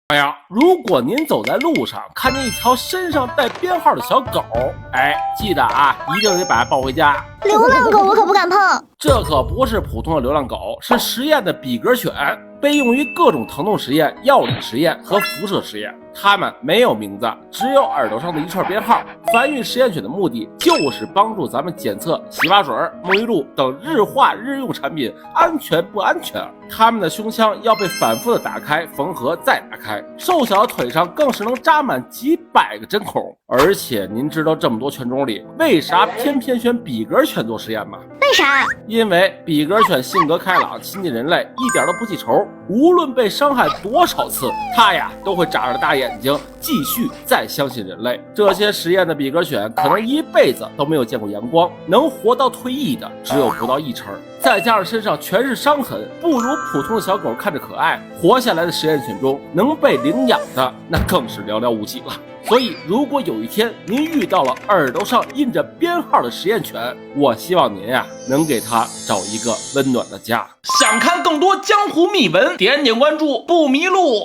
哎呀，如果您走在路上看见一条身上带编号的小狗，记得啊，一定得把它抱回家。流浪狗我可不敢碰。这可不是普通的流浪狗，是实验的比格犬，被用于各种疼痛实验、药理实验和辐射实验。它们没有名字，只有耳朵上的一串编号。繁育实验犬的目的就是帮助咱们检测洗发水、沐浴露等日化日用产品安全不安全。它们的胸腔要被反复的打开、缝合再打开，瘦小的腿上更是能扎满几百个针孔。而且您知道这么多犬种里，为啥偏偏选比格犬做实验吗？为啥？因为比格犬性格开朗，亲近人类，一点都不记仇。无论被伤害多少次，它呀都会眨着大眼睛，继续再相信人类。这些实验的比格犬可能一辈子都没有见过阳光，能活到退役的只有不到1成。再加上身上全是伤痕，不如普通的小狗看着可爱。活下来的实验犬中，能被领养的那更是寥寥无几了。所以，如果有一天您遇到了耳朵上印着编号的实验犬，我希望您呀能给它找一个温暖的家。想看更多江湖秘闻，点点关注不迷路。